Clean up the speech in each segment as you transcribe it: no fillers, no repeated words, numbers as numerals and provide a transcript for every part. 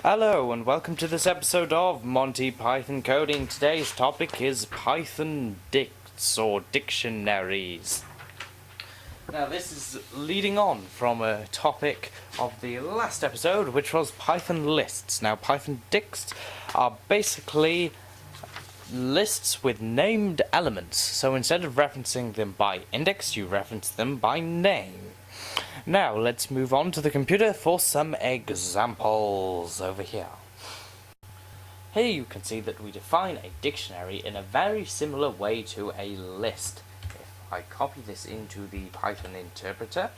Hello and welcome to this episode of Monty Python Coding. Today's topic is Python Dicts or dictionaries. Now this is leading on from a topic of the last episode, which was Python lists. Now Python Dicts are basically lists with named elements, so instead of referencing them by index, you reference them by name. Now, let's move on to the computer for some examples over here. Here you can see that we define a dictionary in a very similar way to a list. If I copy this into the Python interpreter,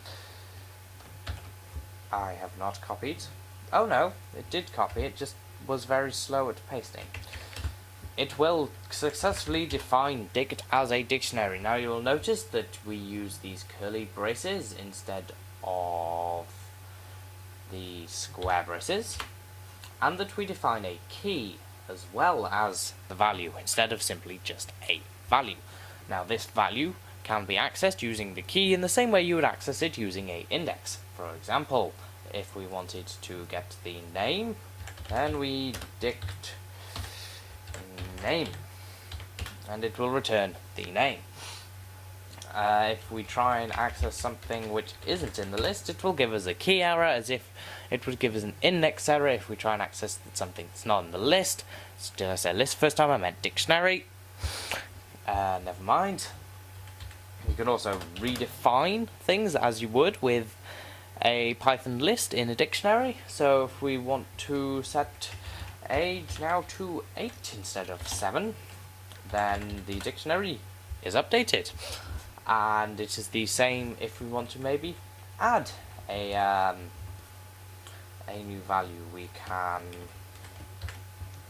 I have not copied. Oh no, it did copy, it just was very slow at pasting. It will successfully define dict as a dictionary. Now you'll notice that we use these curly braces instead of the square braces, and that we define a key as well as the value instead of simply just a value. Now this value can be accessed using the key in the same way you would access it using a index. For example, if we wanted to get the name, then we dict name and it will return the name. If we try and access something which isn't in the list, it will give us a key error, as if it would give us an index error if we try and access something that's not in the list. Did I say list first time? I meant dictionary. Never mind. You can also redefine things as you would with a Python list in a dictionary. So if we want to set age now to 8 instead of 7, then the dictionary is updated. And it is the same if we want to maybe add a new value. We can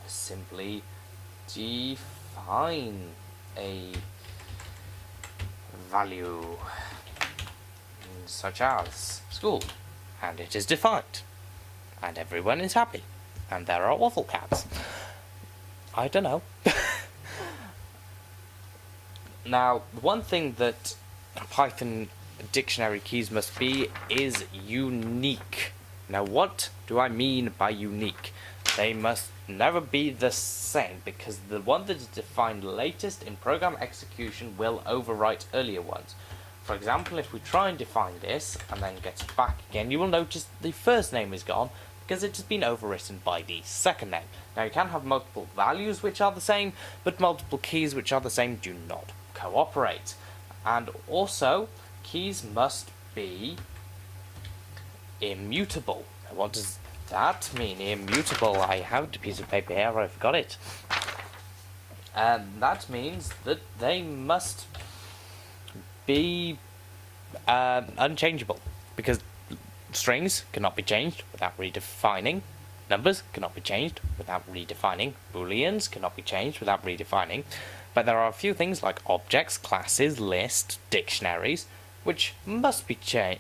simply define a value such as school, and it is defined, and everyone is happy, and there are waffle cats. I don't know. Now, one thing that Python dictionary keys must be is unique. Now, what do I mean by unique? They must never be the same, because the one that is defined latest in program execution will overwrite earlier ones. For example, if we try and define this and then get it back again, you will notice the first name is gone because it has been overwritten by the second name. Now, you can have multiple values which are the same, but multiple keys which are the same do not cooperate. And also, keys must be immutable. Now, what does that mean, immutable? I have the piece of paper here, I forgot it. That means that they must be unchangeable, because strings cannot be changed without redefining. Numbers cannot be changed without redefining. Booleans cannot be changed without redefining. But there are a few things like objects, classes, lists, dictionaries, which must be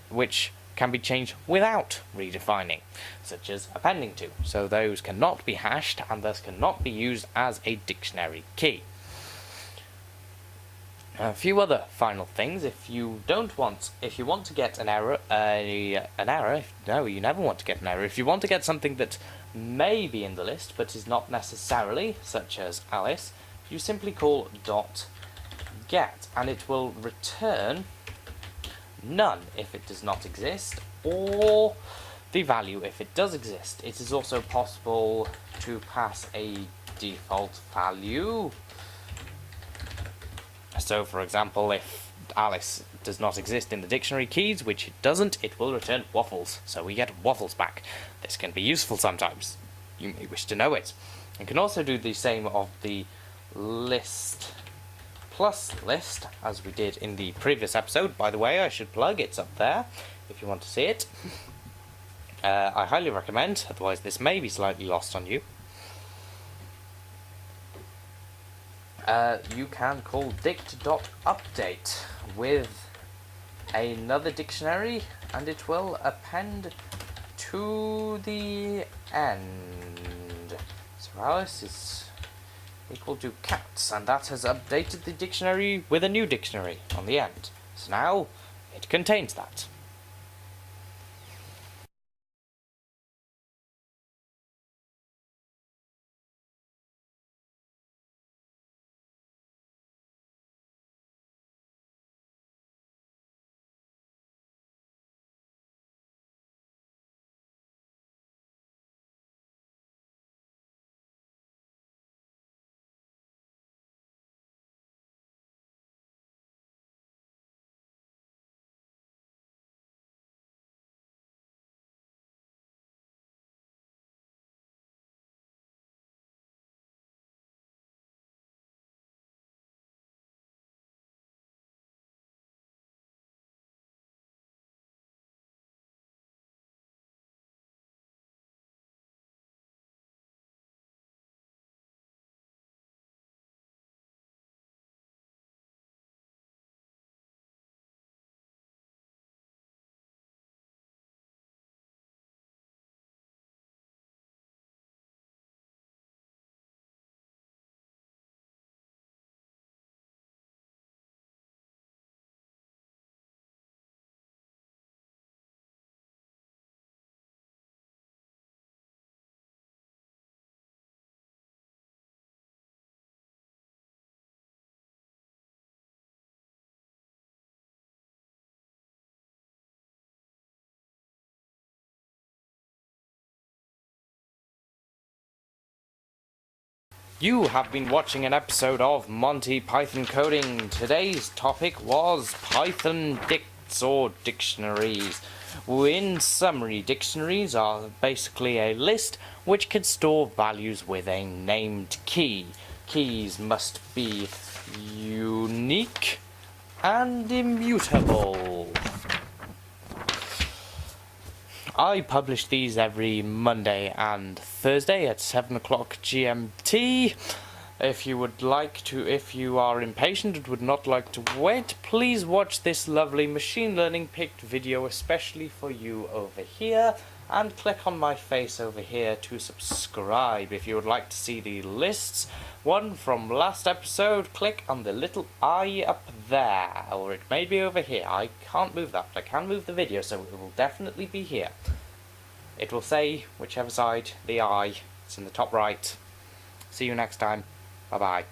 which can be changed without redefining, such as appending to. So those cannot be hashed and thus cannot be used as a dictionary key. A few other final things. If you want to get an error, no, you never want to get an error. If you want to get something that may be in the list but is not necessarily, such as Alice, you simply call .get, and it will return none if it does not exist, or the value if it does exist. It is also possible to pass a default value. So, for example, if Alice does not exist in the dictionary keys, which it doesn't, it will return waffles. So we get waffles back. This can be useful sometimes. You may wish to know it. You can also do the same of the list plus list, as we did in the previous episode. By the way, I should plug, it's up there if you want to see it. I highly recommend, otherwise this may be slightly lost on you. You can call dict.update with another dictionary, and it will append to the end. So Alice is equal to cats, and that has updated the dictionary with a new dictionary on the end. So now it contains that. You have been watching an episode of Monty Python Coding. Today's topic was Python Dicts or dictionaries. In summary, dictionaries are basically a list which can store values with a named key. Keys must be unique and immutable. I publish these every Monday and Thursday at 7 o'clock GMT. If you are impatient and would not like to wait, please watch this lovely machine learning picked video especially for you over here, and click on my face over here to subscribe. If you would like to see the lists, one from last episode, click on the little eye up there, or it may be over here. I can't move that, but I can move the video, so it will definitely be here. It will say whichever side the eye. It's in the top right. See you next time. Bye bye.